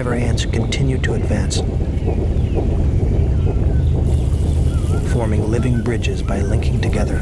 survivor ants continued to advance, forming living bridges by linking together.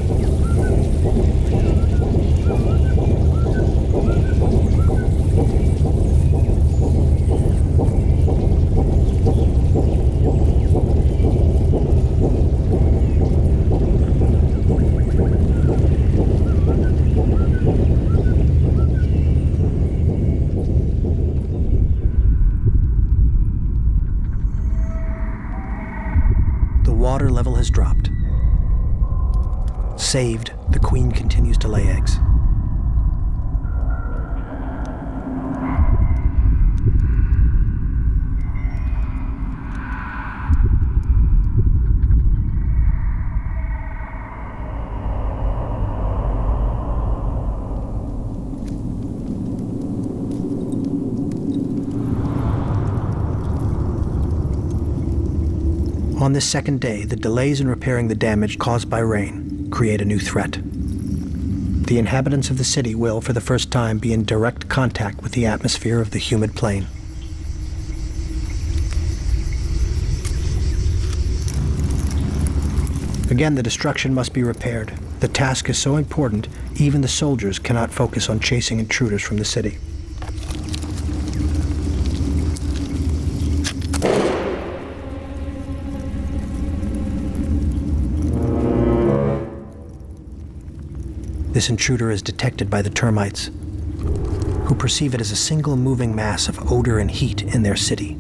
Water level has dropped. Saved, the queen continues to lay eggs. On this second day, the delays in repairing the damage caused by rain create a new threat. The inhabitants of the city will, for the first time, be in direct contact with the atmosphere of the humid plain. Again, the destruction must be repaired. The task is so important, even the soldiers cannot focus on chasing intruders from the city. This intruder is detected by the termites, who perceive it as a single moving mass of odor and heat in their city.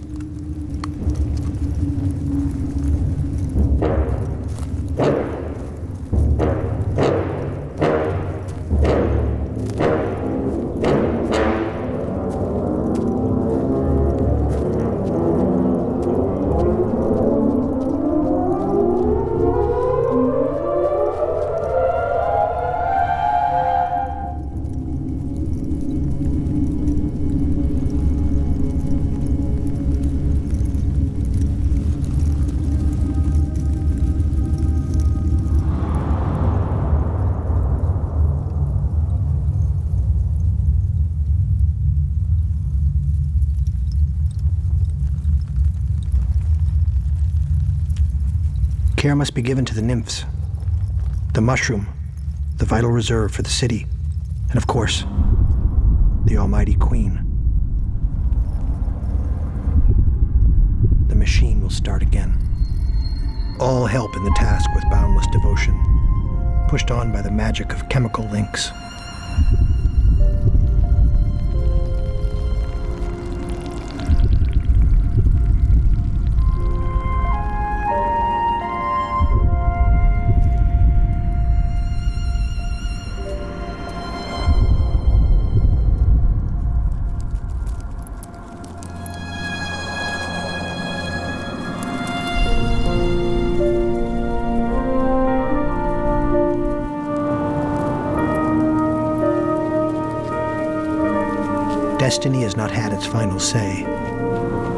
Care must be given to the nymphs, the mushroom, the vital reserve for the city, and of course, the almighty queen. The machine will start again. All help in the task with boundless devotion, pushed on by the magic of chemical links. Destiny has not had its final say.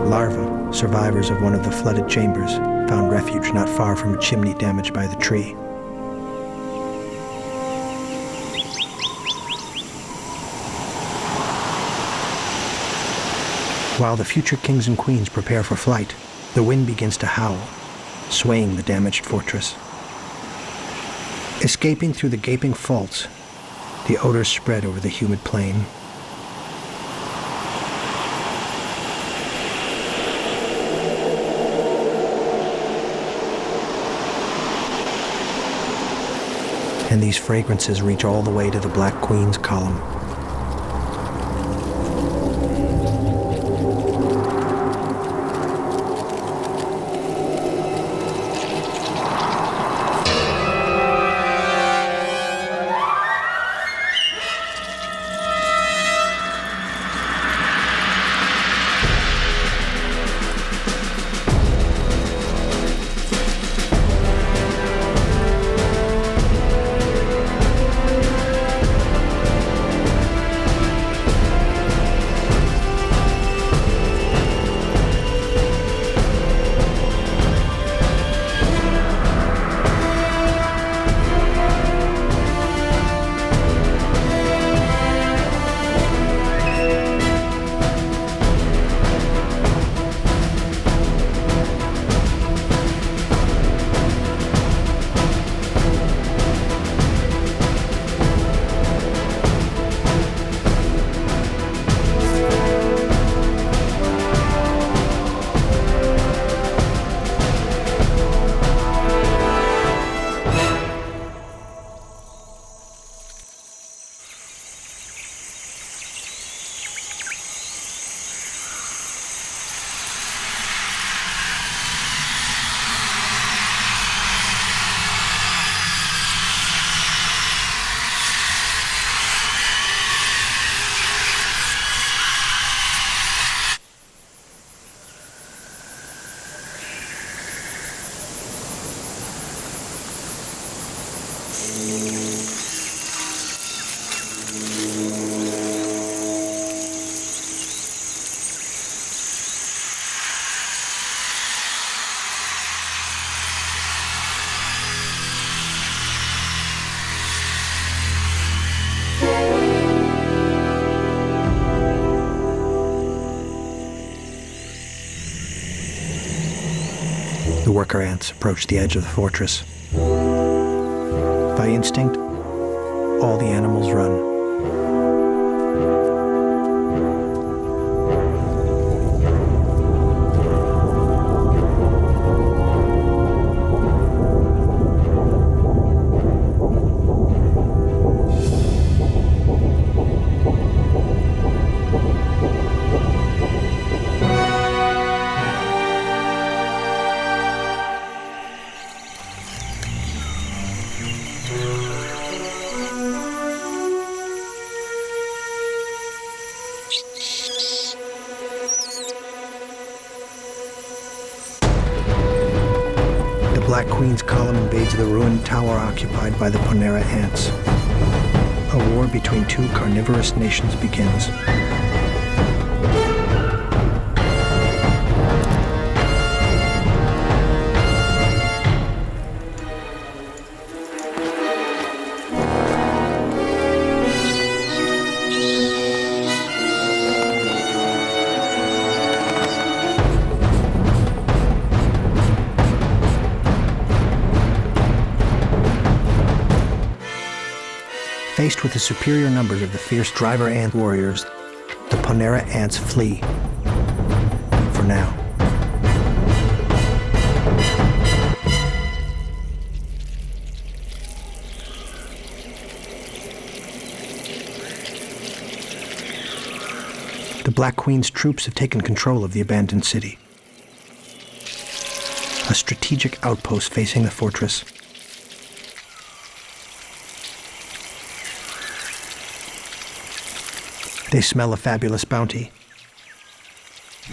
Larvae, survivors of one of the flooded chambers, found refuge not far from a chimney damaged by the tree. While the future kings and queens prepare for flight, the wind begins to howl, swaying the damaged fortress. Escaping through the gaping faults, the odors spread over the humid plain. And these fragrances reach all the way to the Black Queen's column. The worker ants approach the edge of the fortress. By instinct, all the animals run. Black Queen's column invades the ruined tower occupied by the Ponera ants. A war between two carnivorous nations begins. Faced with the superior numbers of the fierce driver ant warriors, the Ponera ants flee. For now. The Black Queen's troops have taken control of the abandoned city. A strategic outpost facing the fortress. They smell a fabulous bounty.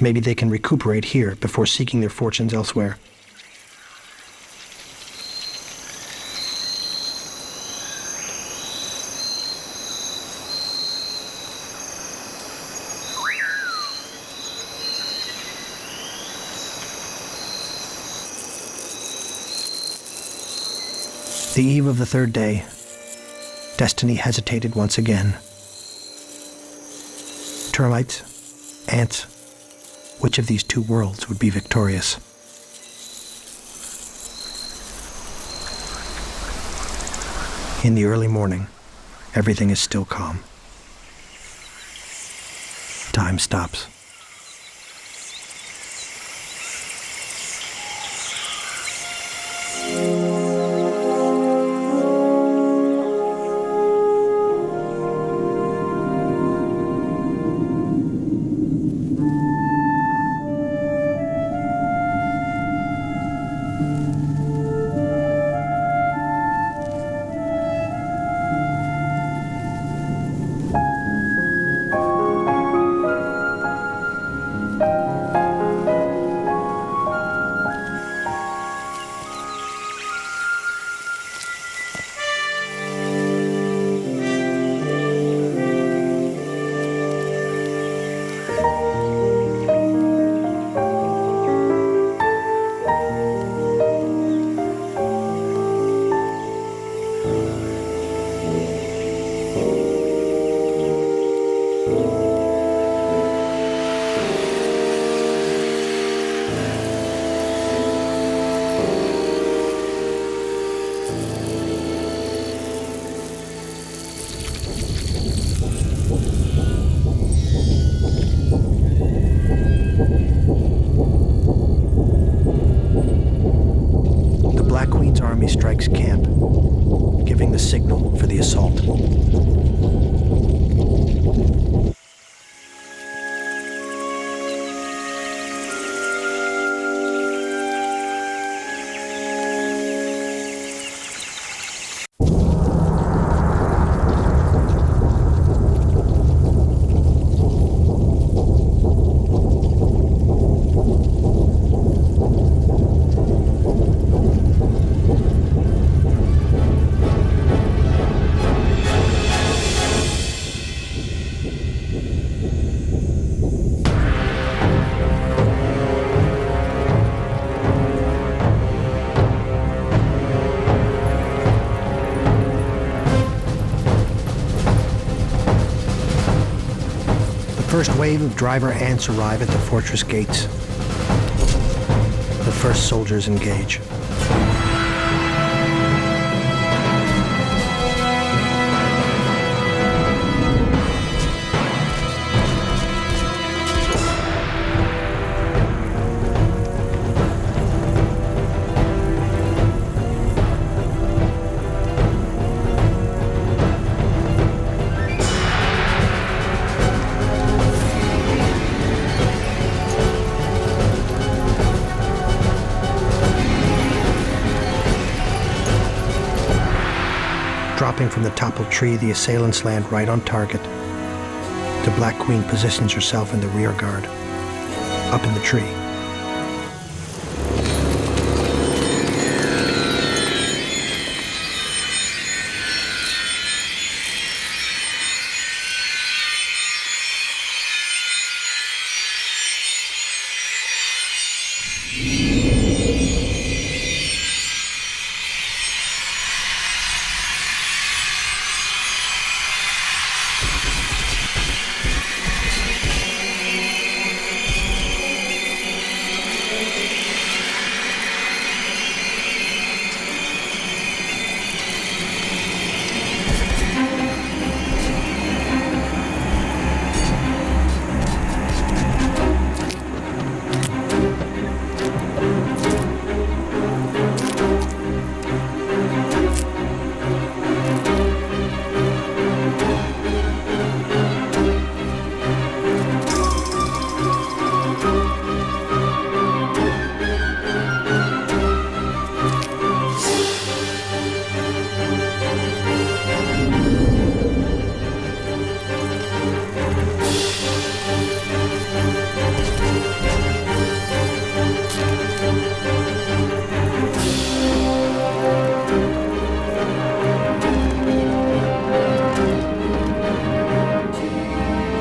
Maybe they can recuperate here before seeking their fortunes elsewhere. The eve of the third day, destiny hesitated once again. Termites, ants, which of these two worlds would be victorious? In the early morning, everything is still calm. Time stops. Strikes camp, giving the signal for the assault. first wave of driver ants arrive at the fortress gates. The first soldiers engage. Dropping from the toppled tree, the assailants land right on target. The Black Queen positions herself in the rear guard, up in the tree.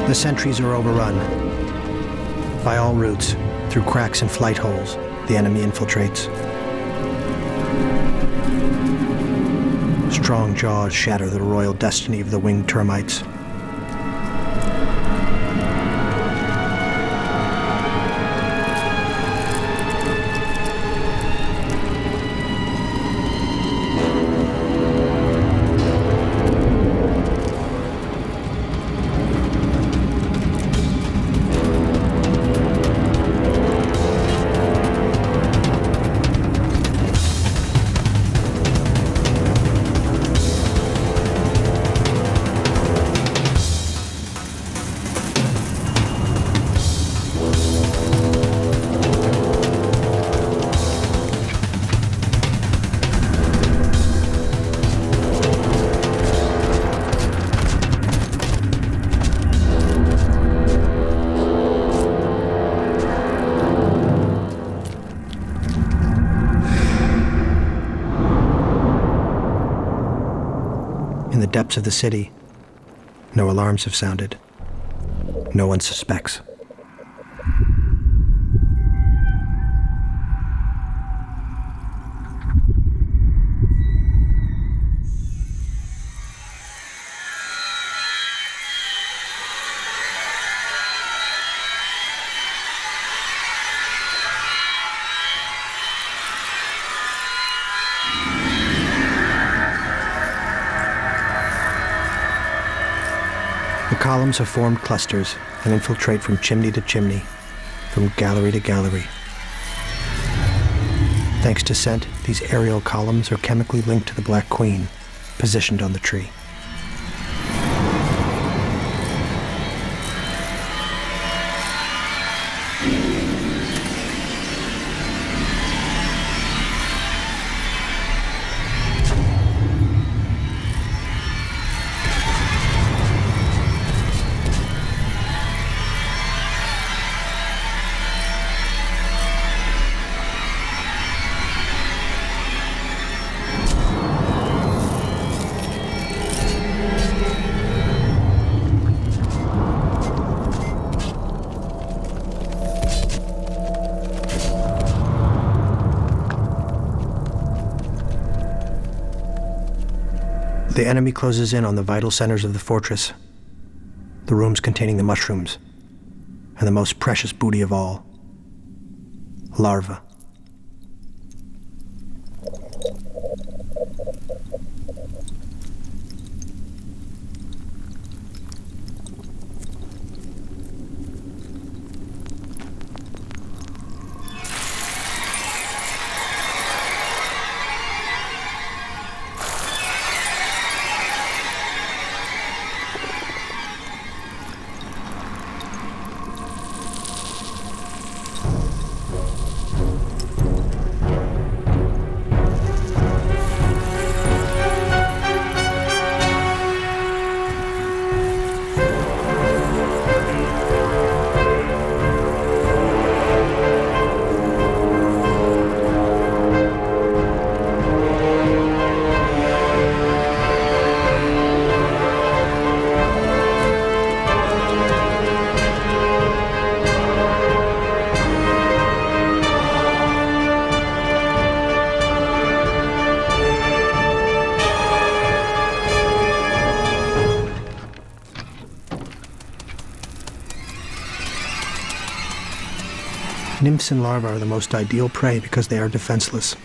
The sentries are overrun. By all routes, through cracks and flight holes, the enemy infiltrates. Strong jaws shatter the royal destiny of the winged termites. In the depths of the city, no alarms have sounded. No one suspects. The columns have formed clusters and infiltrate from chimney to chimney, from gallery to gallery. Thanks to scent, these aerial columns are chemically linked to the Black Queen, positioned on the tree. The enemy closes in on the vital centers of the fortress, the rooms containing the mushrooms, and the most precious booty of all, larvae. Nymphs and larvae are the most ideal prey because they are defenseless.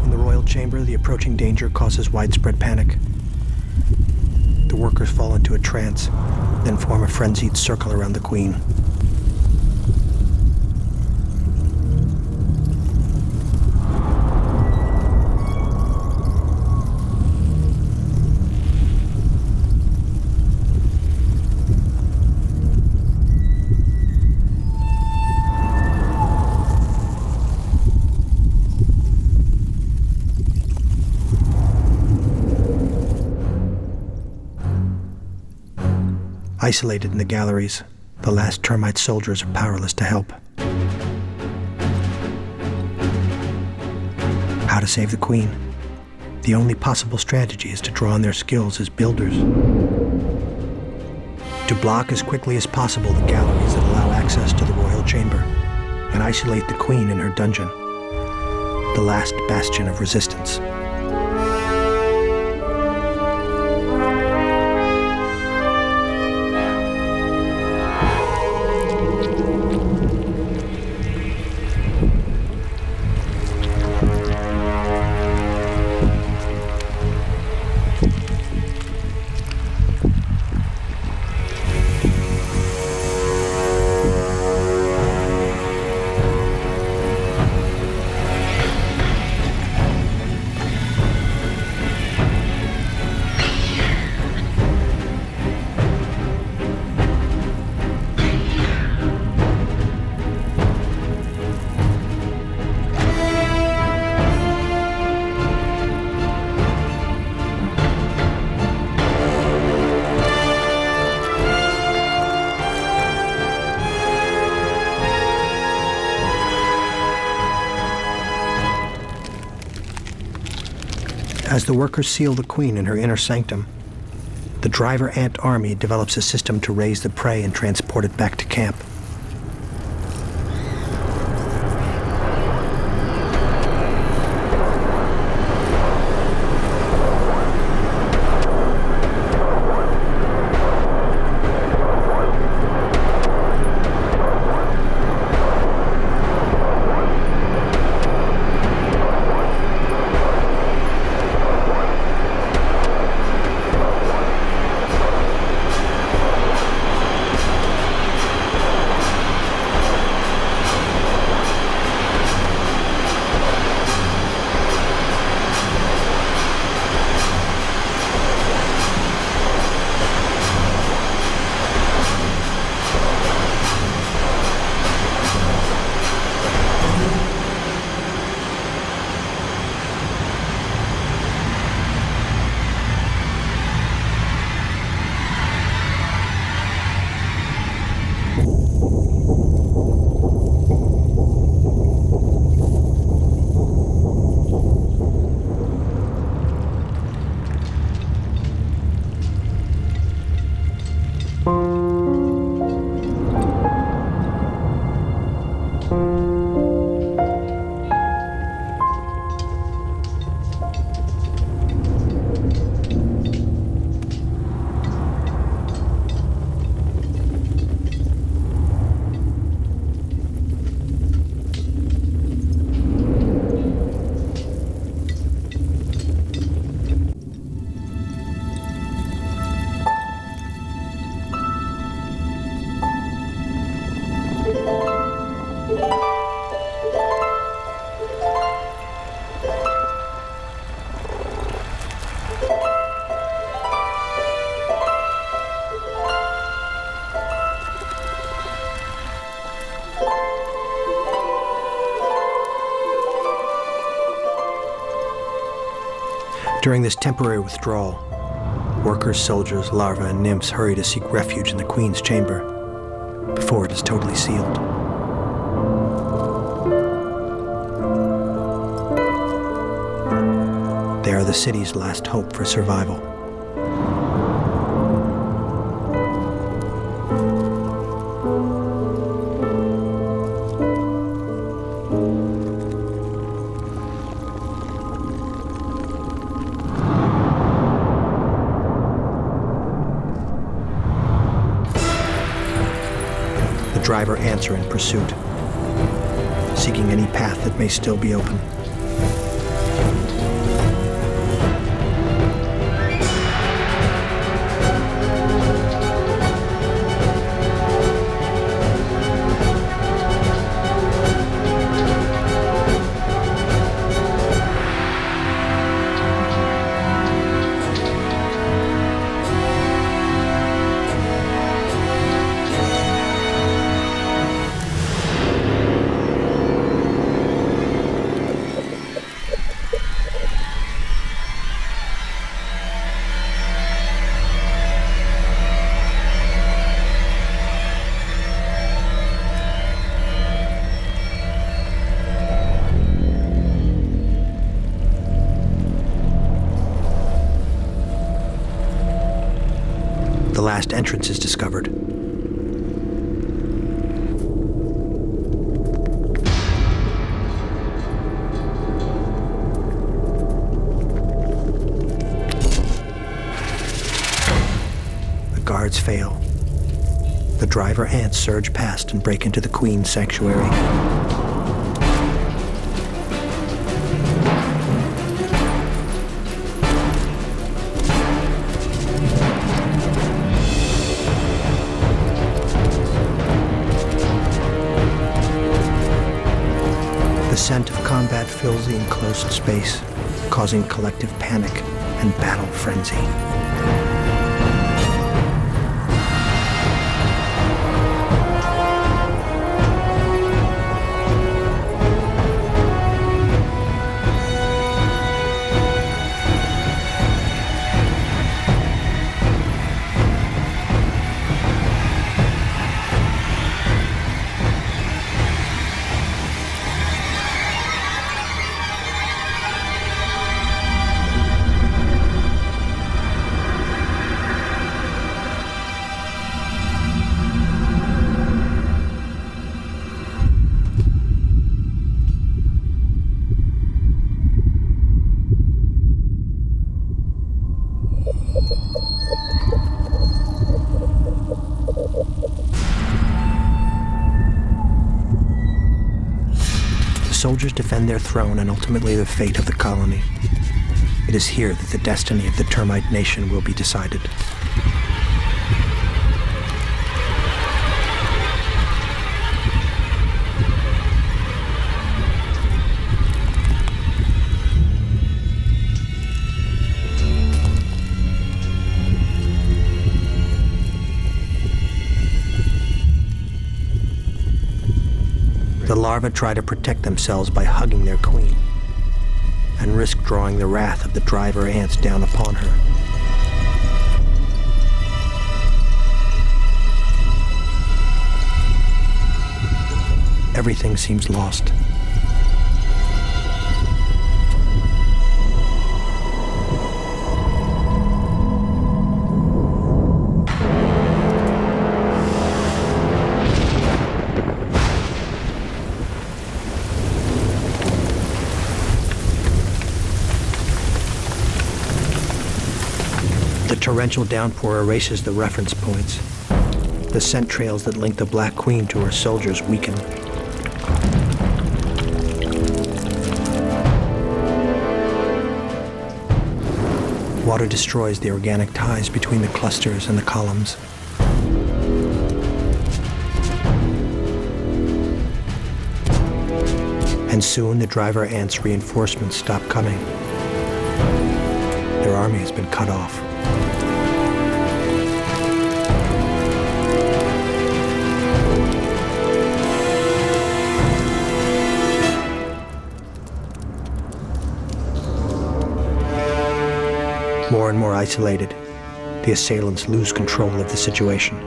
In the royal chamber, the approaching danger causes widespread panic. The workers fall into a trance, then form a frenzied circle around the queen. Isolated in the galleries, the last Termite soldiers are powerless to help. How to save the queen? The only possible strategy is to draw on their skills as builders. To block as quickly as possible the galleries that allow access to the royal chamber, and isolate the queen in her dungeon, the last bastion of resistance. As the workers seal the queen in her inner sanctum, the driver ant army develops a system to raise the prey and transport it back to camp. During this temporary withdrawal, workers, soldiers, larvae, and nymphs hurry to seek refuge in the Queen's chamber before it is totally sealed. They are the city's last hope for survival. The driver ants are in pursuit, seeking any path that may still be open. The last entrance is discovered. The guards fail. The driver ants surge past and break into the Queen's sanctuary. The scent of combat fills the enclosed space, causing collective panic and battle frenzy. Soldiers defend their throne and ultimately the fate of the colony. It is here that the destiny of the Termite nation will be decided. The larvae try to protect themselves by hugging their queen, and risk drawing the wrath of the driver ants down upon her. Everything seems lost. The torrential downpour erases the reference points. The scent trails that link the Black Queen to her soldiers weaken. Water destroys the organic ties between the clusters and the columns. And soon the driver ants' reinforcements stop coming. Their army has been cut off. More and more isolated, the assailants lose control of the situation.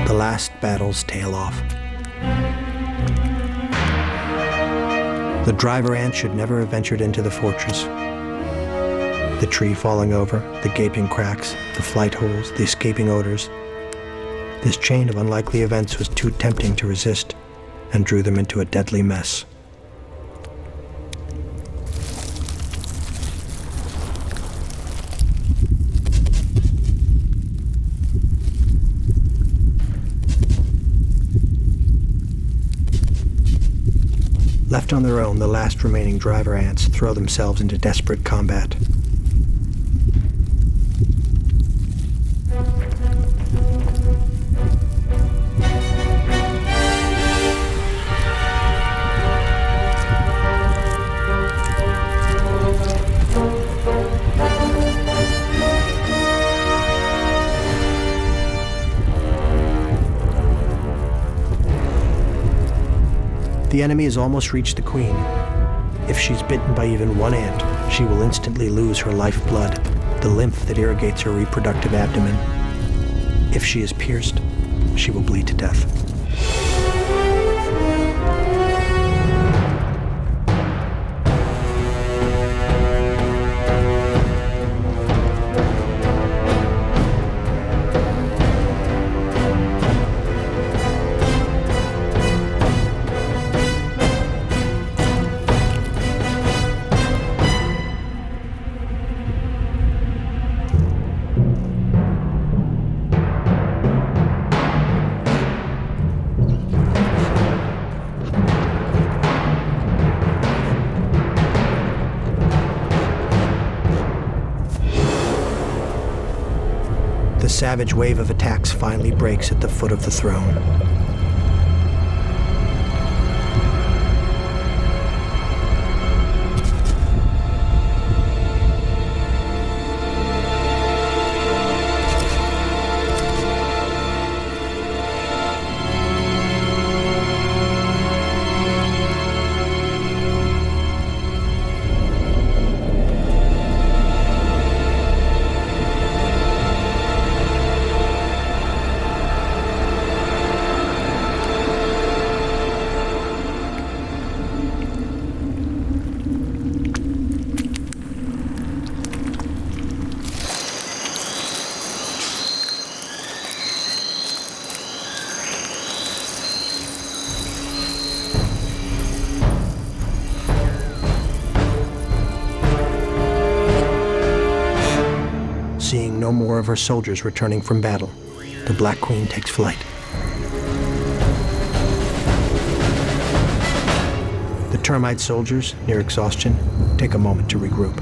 The last battles tail off. The driver ant should never have ventured into the fortress. The tree falling over, the gaping cracks, the flight holes, the escaping odors. This chain of unlikely events was too tempting to resist and drew them into a deadly mess. Left on their own, the last remaining driver ants throw themselves into desperate combat. The enemy has almost reached the queen. If she's bitten by even one ant, she will instantly lose her lifeblood, the lymph that irrigates her reproductive abdomen. If she is pierced, she will bleed to death. The savage wave of attacks finally breaks at the foot of the throne. Seeing no more of her soldiers returning from battle, the Black Queen takes flight. The Termite soldiers, near exhaustion, take a moment to regroup.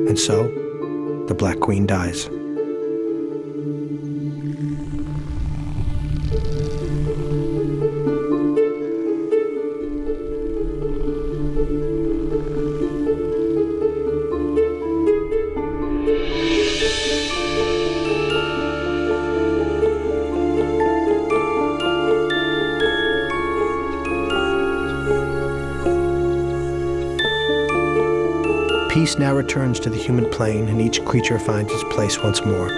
And so, the Black Queen dies. peace now returns to the human plane, and each creature finds its place once more.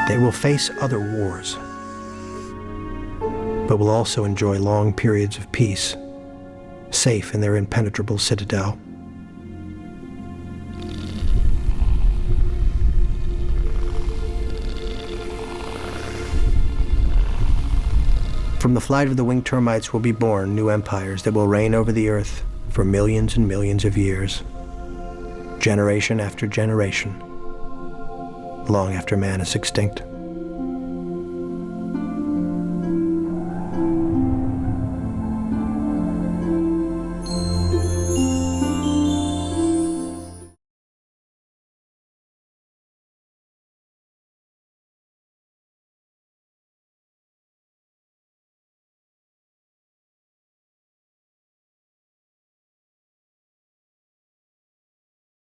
They will face other wars, but will also enjoy long periods of peace, safe in their impenetrable citadel. From the flight of the winged termites will be born new empires that will reign over the earth for millions and millions of years, generation after generation, long after man is extinct.